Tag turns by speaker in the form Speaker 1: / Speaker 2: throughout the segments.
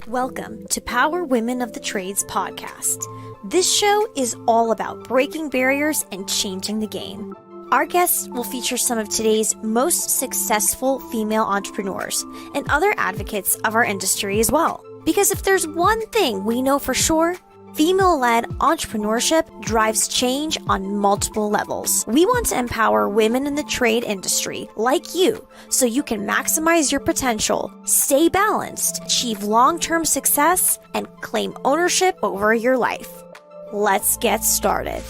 Speaker 1: Welcome to Power Women of the Trades podcast. This show is all about breaking barriers and changing the game. Our guests will feature some of today's most successful female entrepreneurs and other advocates of our industry as well. Because if there's one thing we know for sure, female-led entrepreneurship drives change on multiple levels. We want to empower women in the trade industry like you so you can maximize your potential, stay balanced, achieve long-term success, and claim ownership over your life. Let's get started.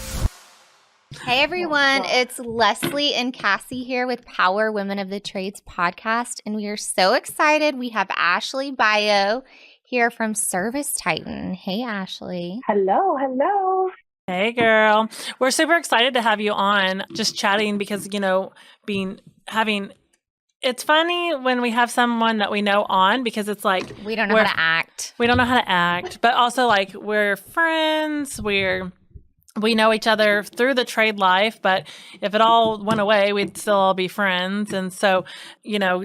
Speaker 2: Hey everyone, it's Leslie and Cassie here with Power Women of the Trades podcast, and we are so excited. We have Ashley Baillio here from ServiceTitan. Hey, Ashley.
Speaker 3: Hello.
Speaker 4: Hey, girl. We're super excited to have you on, just chatting because, it's funny when we have someone that we know on because it's like
Speaker 2: we don't know how to act.
Speaker 4: We don't know how to act, but also like we're friends. We know each other through the trade life, but if it all went away, we'd still all be friends. And so,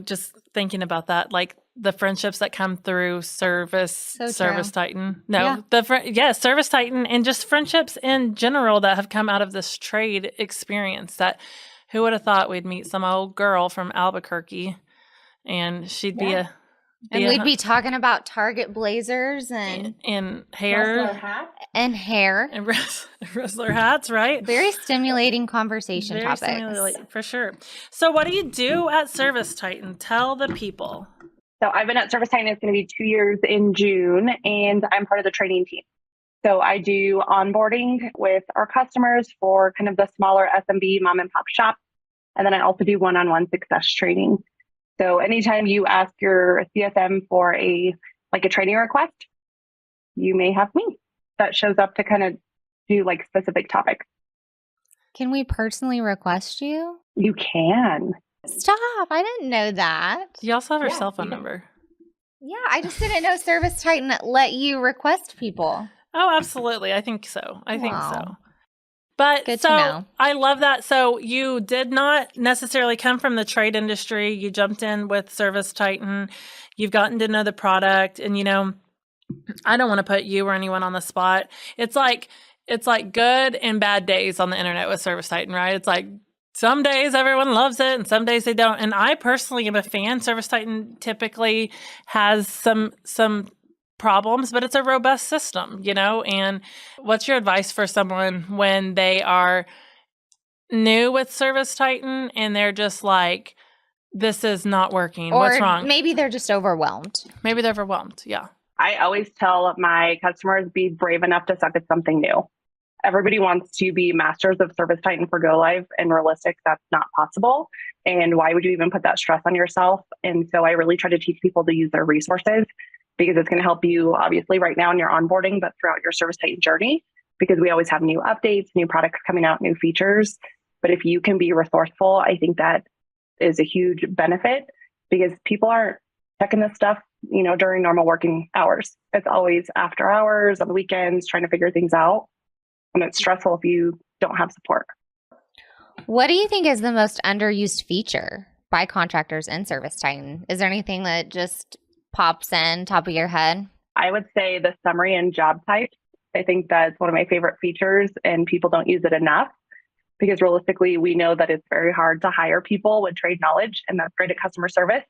Speaker 4: just thinking about that, like the friendships that come through ServiceTitan. ServiceTitan, and just friendships in general that have come out of this trade experience. That who would have thought we'd meet some old girl from Albuquerque, and she'd be
Speaker 2: we'd be talking about Target blazers and
Speaker 4: hair
Speaker 2: and hair
Speaker 4: and wrestler hats, right?
Speaker 2: Very stimulating conversation topics.
Speaker 4: Stimulating, for sure. So what do you do at ServiceTitan? Tell the people.
Speaker 3: So I've been at ServiceTitan, it's going to be 2 years in June, and I'm part of the training team. So I do onboarding with our customers for kind of the smaller SMB mom and pop shop. And then I also do one-on-one success training. So anytime you ask your CSM for a training request, you may have me that shows up to kind of do like specific topics.
Speaker 2: Can we personally request you?
Speaker 3: You can.
Speaker 2: Stop. I didn't know that.
Speaker 4: You also have her cell phone number.
Speaker 2: Yeah, I just didn't know ServiceTitan let you request people.
Speaker 4: Oh, absolutely. I think so. I think so. But
Speaker 2: good to know.
Speaker 4: I love that. So you did not necessarily come from the trade industry. You jumped in with ServiceTitan. You've gotten to know the product. And, I don't want to put you or anyone on the spot. It's like good and bad days on the internet with ServiceTitan, right? It's like some days everyone loves it and some days they don't. And I personally am a fan. ServiceTitan typically has some problems, but it's a robust system, and what's your advice for someone when they are new with ServiceTitan and they're just like, this is not working. What's wrong?
Speaker 2: Maybe they're just overwhelmed.
Speaker 4: Yeah.
Speaker 3: I always tell my customers, be brave enough to suck at something new. Everybody wants to be masters of ServiceTitan for go live, and realistic, that's not possible. And why would you even put that stress on yourself? And so I really try to teach people to use their resources, because it's going to help you obviously right now in your onboarding, but throughout your ServiceTitan journey, because we always have new updates, new products coming out, new features. But if you can be resourceful, I think that is a huge benefit, because people aren't checking this stuff, during normal working hours. It's always after hours, on the weekends, trying to figure things out. And it's stressful if you don't have support.
Speaker 2: What do you think is the most underused feature by contractors in ServiceTitan? Is there anything that just pops in top of your head?
Speaker 3: I would say the summary and job types. I think that's one of my favorite features, and people don't use it enough, because realistically, we know that it's very hard to hire people with trade knowledge, and that's great at customer service.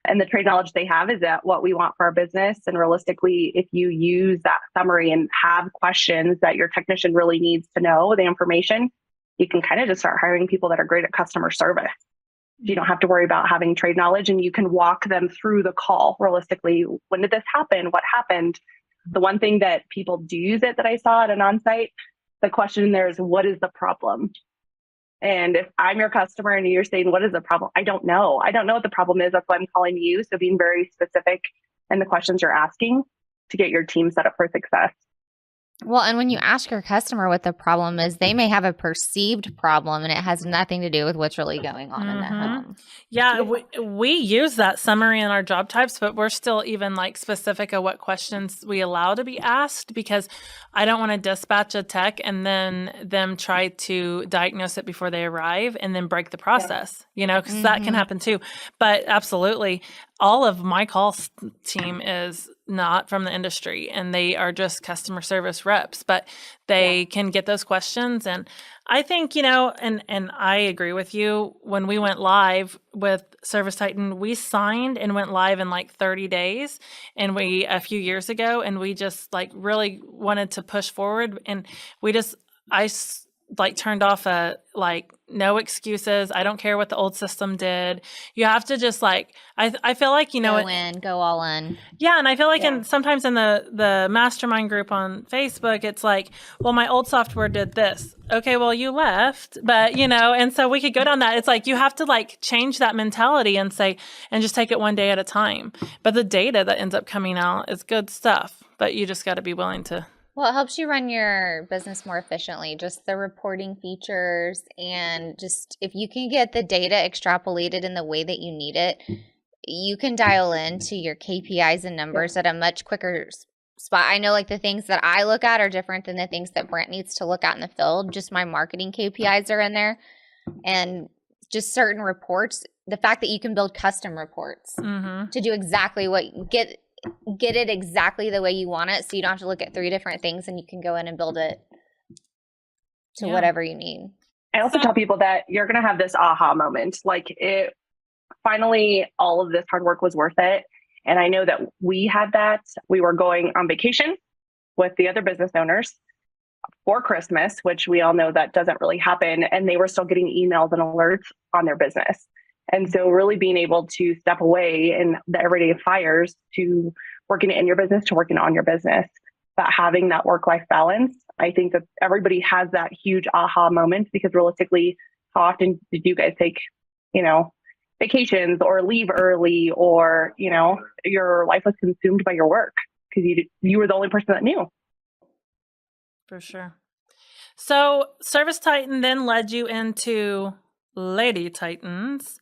Speaker 3: And the trade knowledge they have is at what we want for our business. And realistically, if you use that summary and have questions that your technician really needs to know the information, you can kind of just start hiring people that are great at customer service. You don't have to worry about having trade knowledge, and you can walk them through the call realistically. When did this happen? What happened? The one thing that people do use it that I saw at an onsite, the question in there is, what is the problem? And if I'm your customer and you're saying, what is the problem? I don't know. I don't know what the problem is. That's why I'm calling you. So being very specific in the questions you're asking to get your team set up for success.
Speaker 2: Well, and when you ask your customer what the problem is, they may have a perceived problem, and it has nothing to do with what's really going on in the home.
Speaker 4: Yeah, we use that summary in our job types, but we're still even like specific of what questions we allow to be asked, because I don't want to dispatch a tech and then them try to diagnose it before they arrive and then break the process, because that can happen too. But absolutely. all of my team is not from the industry, and they are just customer service reps, but they can get those questions. And I think, and I agree with you. When we went live with ServiceTitan, we signed and went live in like 30 days and a few years ago, and we just like really wanted to push forward. And I turned off no excuses. I don't care what the old system did. You have to just I feel like,
Speaker 2: go all in.
Speaker 4: Yeah. And I feel like sometimes in the mastermind group on Facebook, it's like, well, my old software did this. Okay, well, you left, but and so we could go down that. It's like, you have to change that mentality and just take it one day at a time. But the data that ends up coming out is good stuff, but you just got to be willing to.
Speaker 2: Well, it helps you run your business more efficiently, just the reporting features, and just if you can get the data extrapolated in the way that you need it, you can dial into your KPIs and numbers at a much quicker spot. I know the things that I look at are different than the things that Brent needs to look at in the field. Just my marketing KPIs are in there, and just certain reports. The fact that you can build custom reports to do exactly what get it exactly the way you want it, so you don't have to look at 3 different things, and you can go in and build it to whatever you need.
Speaker 3: I also tell people that you're going to have this aha moment. Finally, all of this hard work was worth it. And I know that we had that. We were going on vacation with the other business owners for Christmas, which we all know that doesn't really happen. And they were still getting emails and alerts on their business. And so really being able to step away in the everyday fires to working in your business to working on your business, but having that work-life balance, I think that everybody has that huge aha moment, because realistically, how often did you guys take, vacations or leave early, or, your life was consumed by your work because you were the only person that knew.
Speaker 4: For sure. So ServiceTitan then led you into LadyTitans,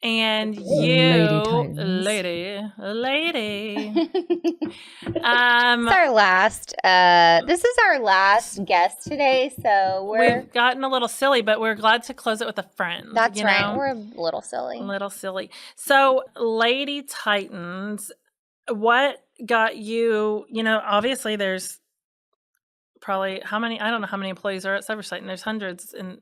Speaker 4: and lady.
Speaker 2: It's our last. This is our last guest today, so
Speaker 4: we've gotten a little silly, but we're glad to close it with a friend.
Speaker 2: That's right. We're a little silly.
Speaker 4: So, LadyTitans, what got you? Obviously, there's probably how many? I don't know how many employees are at ServiceTitan. There's hundreds, and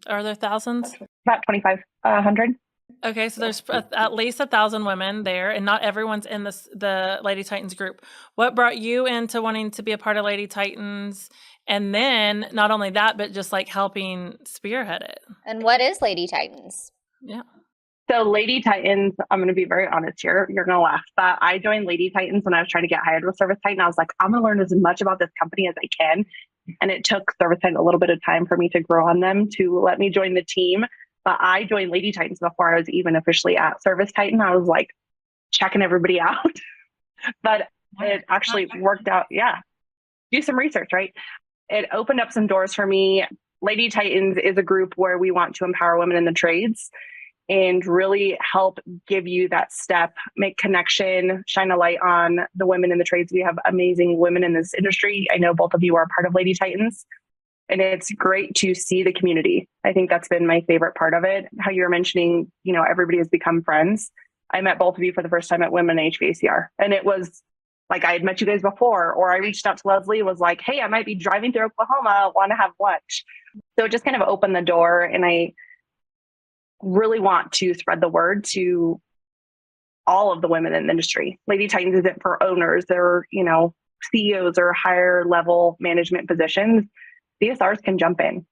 Speaker 4: are there thousands?
Speaker 3: About 2,500.
Speaker 4: Okay, so there's at least 1,000 women there, and not everyone's in the LadyTitans group. What brought you into wanting to be a part of LadyTitans? And then not only that, but just helping spearhead it.
Speaker 2: And what is LadyTitans?
Speaker 4: Yeah.
Speaker 3: So LadyTitans, I'm going to be very honest here. You're going to laugh, but I joined LadyTitans when I was trying to get hired with ServiceTitan. I was like, I'm going to learn as much about this company as I can. And it took ServiceTitan a little bit of time for me to grow on them to let me join the team. But I joined LadyTitans before I was even officially at ServiceTitan. I was checking everybody out. But it actually worked out. Yeah. Do some research, right? It opened up some doors for me. LadyTitans is a group where we want to empower women in the trades and really help give you that step, make connection, shine a light on the women in the trades. We have amazing women in this industry. I know both of you are part of LadyTitans, and it's great to see the community. I think that's been my favorite part of it. How you were mentioning, everybody has become friends. I met both of you for the first time at Women HVACR, and it was I had met you guys before, or I reached out to Leslie and was like, hey, I might be driving through Oklahoma, want to have lunch. So it just kind of opened the door, and I really want to spread the word to all of the women in the industry. LadyTitans isn't for owners. They're, CEOs or higher level management positions. CSRs can jump in,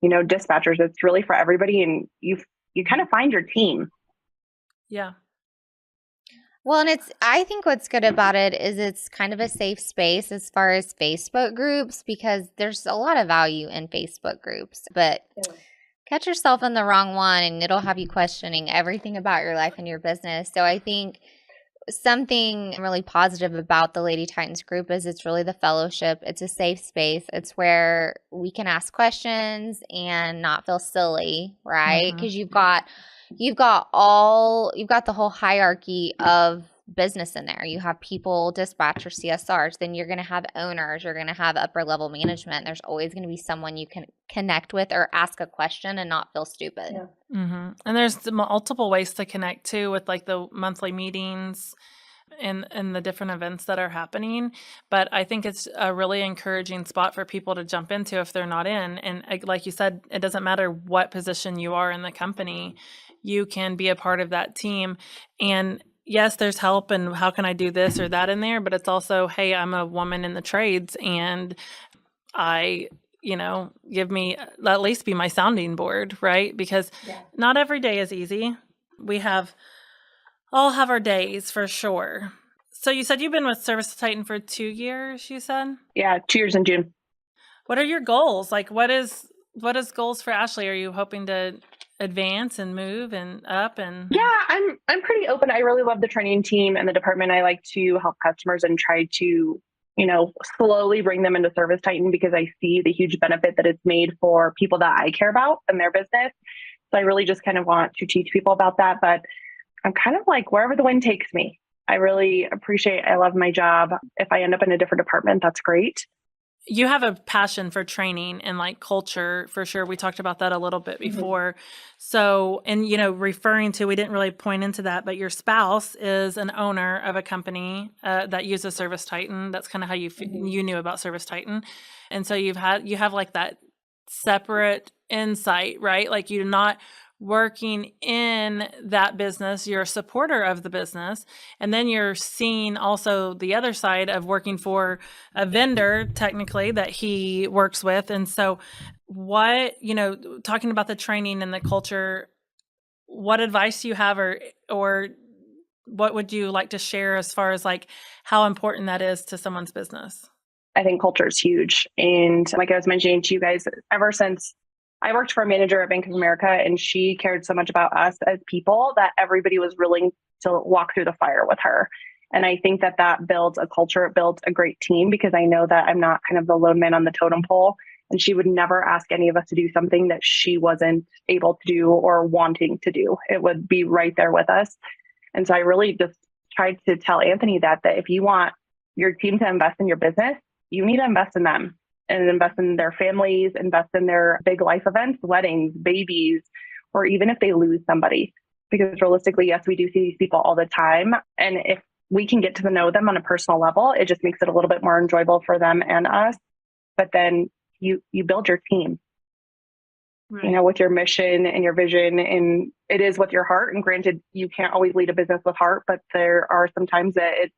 Speaker 3: dispatchers. It's really for everybody. And you kind of find your team.
Speaker 4: Yeah.
Speaker 2: Well, and I think what's good about it is it's kind of a safe space as far as Facebook groups, because there's a lot of value in Facebook groups, but catch yourself in the wrong one and it'll have you questioning everything about your life and your business. So I think something really positive about the LadyTitans group is it's really the fellowship. It's a safe space. It's where we can ask questions and not feel silly, right? Because you've got the whole hierarchy of business in there. You have people, dispatcher, CSRs, then you're going to have owners, you're going to have upper level management. There's always going to be someone you can connect with or ask a question and not feel stupid.
Speaker 3: Yeah.
Speaker 4: Mm-hmm. And there's multiple ways to connect too, with like the monthly meetings and the different events that are happening. But I think it's a really encouraging spot for people to jump into if they're not in. And like you said, it doesn't matter what position you are in the company, you can be a part of that team. And yes, there's help and how can I do this or that in there, but it's also, hey, I'm a woman in the trades and give me, at least be my sounding board, right? Because not every day is easy. We all have our days for sure. So you said you've been with ServiceTitan for 2 years, you said?
Speaker 3: Yeah, 2 years in June.
Speaker 4: What are your goals? Like what is goals for Ashley? Are you hoping to advance and move and up and
Speaker 3: Yeah, I'm pretty open. I really love the training team and the department. I like to help customers and try to, slowly bring them into ServiceTitan because I see the huge benefit that it's made for people that I care about and their business. So I really just kind of want to teach people about that. But I'm kind of like wherever the wind takes me. I love my job. If I end up in a different department, that's great.
Speaker 4: You have a passion for training and like culture for sure. We talked about that a little bit before. So, and referring to, we didn't really point into that, but your spouse is an owner of a company that uses ServiceTitan. That's kind of how you knew about ServiceTitan. And so you have like that separate insight, right? Like you're not working in that business, you're a supporter of the business. And then you're seeing also the other side of working for a vendor, technically, that he works with. And so talking about the training and the culture, what advice do you have or what would you like to share as far as like how important that is to someone's business?
Speaker 3: I think culture is huge. And like I was mentioning to you guys, ever since I worked for a manager at Bank of America, and she cared so much about us as people that everybody was willing to walk through the fire with her. And I think that builds a culture, it builds a great team, because I know that I'm not kind of the lone man on the totem pole, and she would never ask any of us to do something that she wasn't able to do or wanting to do. It would be right there with us. And so I really just tried to tell Anthony that if you want your team to invest in your business, you need to invest in them. And invest in their families, invest in their big life events, weddings, babies, or even if they lose somebody. Because realistically, yes, we do see these people all the time. And if we can get to know them on a personal level, it just makes it a little bit more enjoyable for them and us. But then you build your team, right, with your mission and your vision. And it is with your heart. And granted, you can't always lead a business with heart, but there are some times that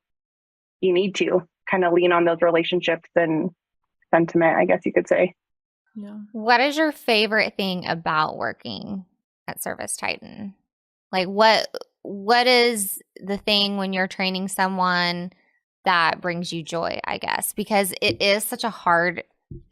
Speaker 3: you need to kind of lean on those relationships and sentiment, I guess you could say.
Speaker 4: Yeah.
Speaker 2: What is your favorite thing about working at ServiceTitan? Like what is the thing when you're training someone that brings you joy, I guess? Because it is such a hard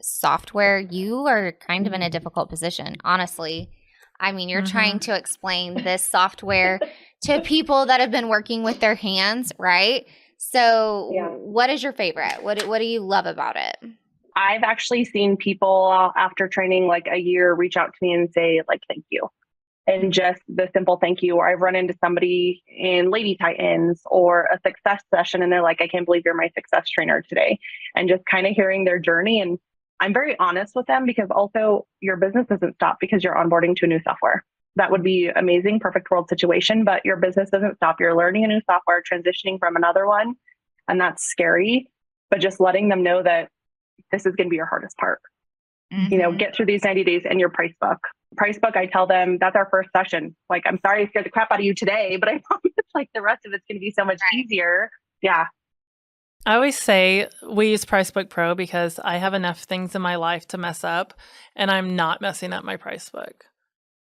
Speaker 2: software. You are kind of in a difficult position, honestly. I mean, you're trying to explain this software to people that have been working with their hands, right? So What is your favorite? What do you love about it?
Speaker 3: I've actually seen people after training like a year reach out to me and say like, thank you. And just the simple thank you. Or I've run into somebody in LadyTitans or a success session and they're like, I can't believe you're my success trainer today. And just kind of hearing their journey. And I'm very honest with them, because also your business doesn't stop because you're onboarding to a new software. That would be amazing, perfect world situation, but your business doesn't stop. You're learning a new software, transitioning from another one. And that's scary, but just letting them know that this is going to be your hardest part. Get through these 90 days and your price book. I tell them that's our first session. Like, I'm sorry I scared the crap out of you today, but I promise like the rest of it's going to be so much easier. Yeah.
Speaker 4: I always say we use Pricebook Pro because I have enough things in my life to mess up, and I'm not messing up my price book.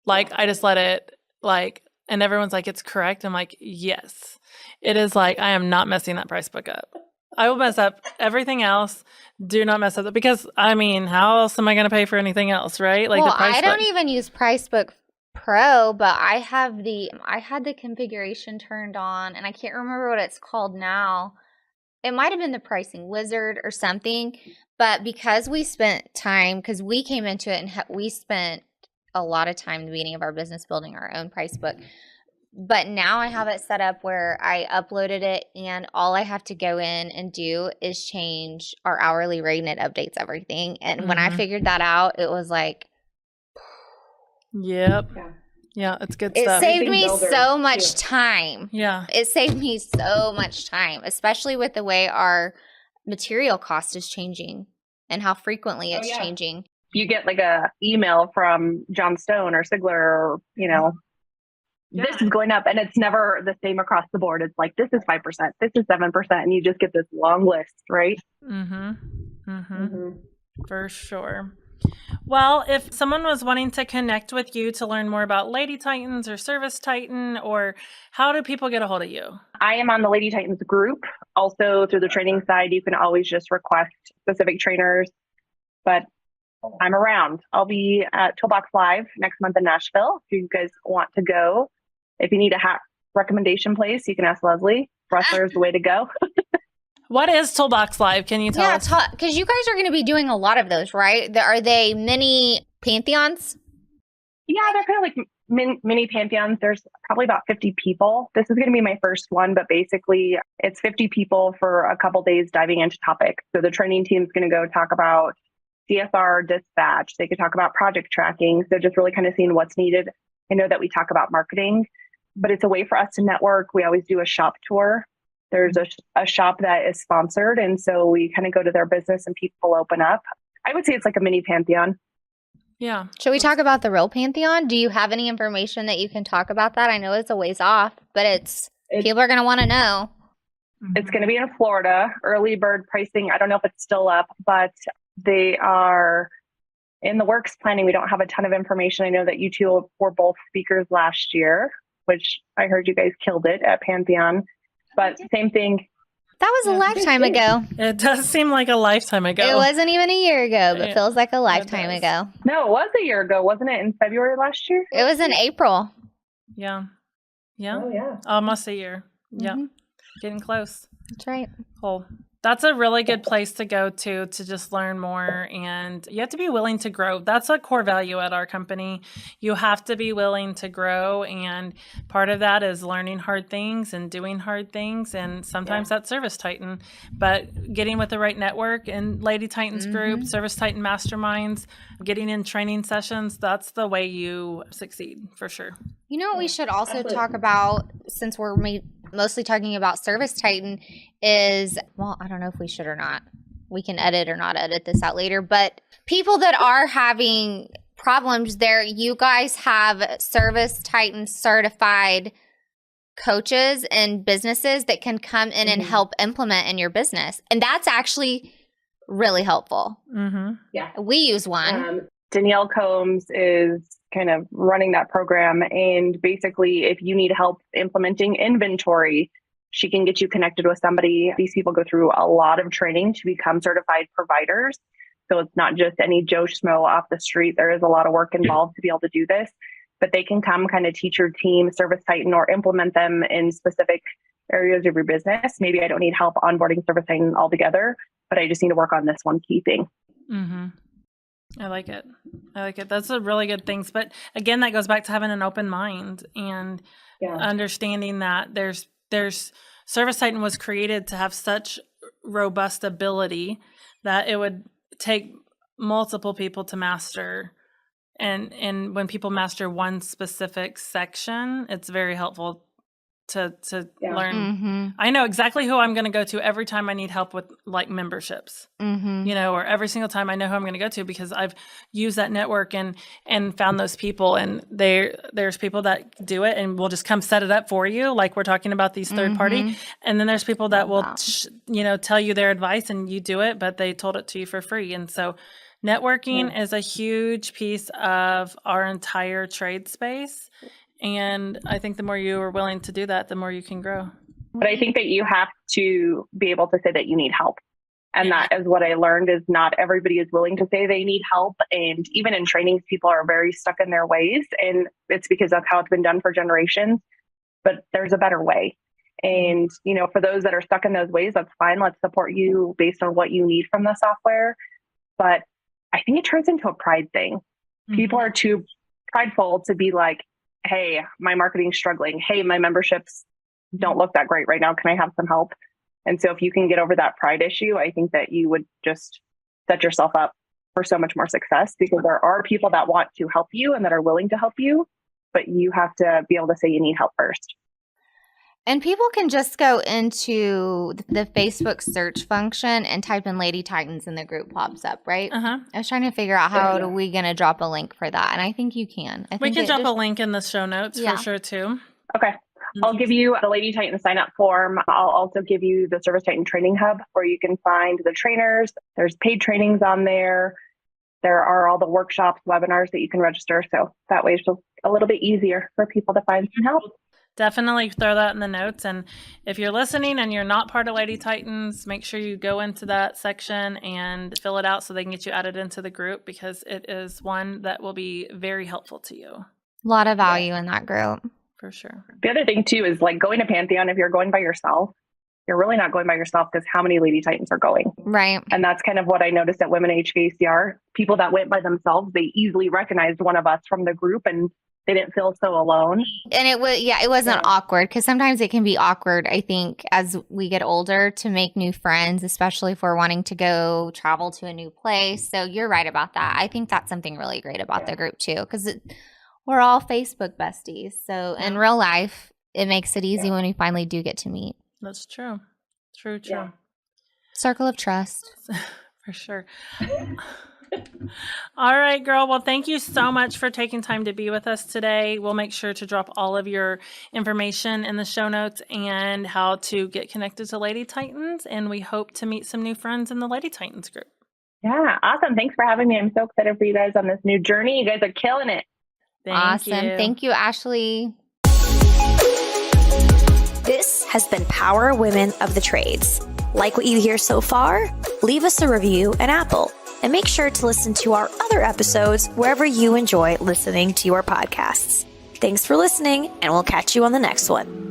Speaker 4: Like, I just let it and everyone's like, it's correct. I'm like, yes, it is. Like, I am not messing that price book up. I will mess up everything else. Do not mess up, because I mean, how else am I going to pay for anything else, right? Like,
Speaker 2: well,
Speaker 4: the price
Speaker 2: I don't
Speaker 4: book.
Speaker 2: even use Pricebook Pro, but I had the configuration turned on, and I can't remember what it's called now. It might have been the Pricing Wizard or something, but because we spent time, because we came into it and we spent a lot of time in the beginning of our business building our own price book. But now I have it set up where I uploaded it and all I have to go in and do is change our hourly rate and it updates everything. And when I figured that out, it was like,
Speaker 4: yep. Yeah, it's good
Speaker 2: it
Speaker 4: stuff.
Speaker 2: saved me so much time.
Speaker 4: Yeah.
Speaker 2: It saved me so much time, especially with the way our material cost is changing and how frequently it's changing.
Speaker 3: You get like a email from John Stone or Sigler or, this is going up, and it's never the same across the board. It's like, this is 5%, this is 7%. And you just get this long list, right?
Speaker 4: For sure. Well, if someone was wanting to connect with you to learn more about LadyTitans or ServiceTitan, or how do people get a hold of you?
Speaker 3: I am on the LadyTitans group. Also through the training side, you can always just request specific trainers, but I'm around. I'll be at Toolbox Live next month in Nashville. If you guys want to go, if you need a hat recommendation place, you can ask Leslie. Wrestler is the way to go.
Speaker 4: What is Toolbox Live? Can you tell us?
Speaker 2: Yeah, because you guys are going to be doing a lot of those, right? Are they mini pantheons?
Speaker 3: Yeah, they're kind of like mini pantheons. There's probably about 50 people. This is going to be my first one, but basically it's 50 people for a couple days diving into topics. So the training team is going to go talk about CSR dispatch. They could talk about project tracking. So just really kind of seeing what's needed. I know that we talk about marketing, but it's a way for us to network. We always do a shop tour. There's a shop that is sponsored. And so we kind of go to their business and people open up. I would say it's like a mini pantheon.
Speaker 4: Yeah.
Speaker 2: Should we talk about the real pantheon? Do you have any information that you can talk about that? I know it's a ways off, but people are going to want to know.
Speaker 3: It's going to be in Florida. Early bird pricing, I don't know if it's still up, but they are in the works planning. We don't have a ton of information. I know that you two were both speakers last year, which I heard you guys killed it at Pantheon. But same thing.
Speaker 2: That was a lifetime ago.
Speaker 4: It does seem like a lifetime ago.
Speaker 2: It wasn't even a year ago, but feels like a lifetime ago.
Speaker 3: No, it was a year ago. Wasn't it in February last year?
Speaker 2: It was in April.
Speaker 4: Yeah. Yeah.
Speaker 3: Oh, yeah.
Speaker 4: Almost a year. Yeah. Getting close.
Speaker 2: That's right.
Speaker 4: Cool. That's a really good place to go to just learn more. And you have to be willing to grow. That's a core value at our company. You have to be willing to grow. And part of that is learning hard things and doing hard things. And sometimes that's ServiceTitan. But getting with the right network and LadyTitans group, ServiceTitan masterminds, getting in training sessions, that's the way you succeed for sure.
Speaker 2: You know what we should also talk about, since we're mostly talking about ServiceTitan, is, well, I don't know if we should or not. We can edit or not edit this out later, but people that are having problems there, you guys have ServiceTitan certified coaches and businesses that can come in and help implement in your business. And that's actually really helpful.
Speaker 3: Yeah.
Speaker 2: We use one.
Speaker 3: Danielle Combs is kind of running that program. And basically, if you need help implementing inventory, she can get you connected with somebody. These people go through a lot of training to become certified providers. So it's not just any Joe Schmo off the street. There is a lot of work involved to be able to do this. But they can come kind of teach your team ServiceTitan or implement them in specific areas of your business. Maybe I don't need help onboarding ServiceTitan altogether, but I just need to work on this one key thing.
Speaker 4: I like it. That's a really good thing. But again, that goes back to having an open mind and understanding that there's ServiceTitan was created to have such robust ability that it would take multiple people to master. And when people master one specific section, it's very helpful to learn. I know exactly who I'm going to go to every time I need help with like memberships, or every single time I know who I'm going to go to because I've used that network and found those people, and there's people that do it and will just come set it up for you. Like we're talking about these third party. And then there's people that will, tell you their advice and you do it, but they told it to you for free. And so networking is a huge piece of our entire trade space. And I think the more you are willing to do that, the more you can grow.
Speaker 3: But I think that you have to be able to say that you need help. And that is what I learned is not everybody is willing to say they need help. And even in trainings, people are very stuck in their ways. And it's because that's how it's been done for generations. But there's a better way. And, for those that are stuck in those ways, that's fine. Let's support you based on what you need from the software. But I think it turns into a pride thing. People are too prideful to be like, hey, my marketing's struggling. Hey, my memberships don't look that great right now. Can I have some help? And so if you can get over that pride issue, I think that you would just set yourself up for so much more success, because there are people that want to help you and that are willing to help you, but you have to be able to say you need help first.
Speaker 2: And people can just go into the Facebook search function and type in LadyTitans and the group pops up, right?
Speaker 4: Uh-huh.
Speaker 2: I was trying to figure out how are we going to drop a link for that. And I think you can.
Speaker 4: We can drop a link in the show notes for sure too.
Speaker 3: Okay. I'll give you the LadyTitan sign up form. I'll also give you the ServiceTitan Training Hub where you can find the trainers. There's paid trainings on there. There are all the workshops, webinars that you can register. So that way it's just a little bit easier for people to find some help.
Speaker 4: Definitely throw that in the notes. And if you're listening and you're not part of LadyTitans, make sure you go into that section and fill it out so they can get you added into the group, because it is one that will be very helpful to you.
Speaker 2: A lot of value in that group.
Speaker 4: For sure.
Speaker 3: The other thing too is like going to Pantheon, if you're going by yourself, you're really not going by yourself, because how many LadyTitans are going?
Speaker 2: Right.
Speaker 3: And that's kind of what I noticed at Women HVACR. People that went by themselves, they easily recognized one of us from the group and they didn't feel so alone.
Speaker 2: And it was, it wasn't awkward, because sometimes it can be awkward, I think, as we get older to make new friends, especially if we're wanting to go travel to a new place. So you're right about that. I think that's something really great about the group too, because we're all Facebook besties. So in real life, it makes it easy when we finally do get to meet.
Speaker 4: That's true. True.
Speaker 2: Yeah. Circle of trust.
Speaker 4: For sure. All right, girl. Well, thank you so much for taking time to be with us today. We'll make sure to drop all of your information in the show notes and how to get connected to LadyTitans. And we hope to meet some new friends in the LadyTitans group.
Speaker 3: Yeah, awesome. Thanks for having me. I'm so excited for you guys on this new journey. You guys are killing it.
Speaker 2: Awesome. Thank you, Ashley.
Speaker 1: This has been Power Women of the Trades. Like what you hear so far? Leave us a review in Apple. And make sure to listen to our other episodes wherever you enjoy listening to your podcasts. Thanks for listening, and we'll catch you on the next one.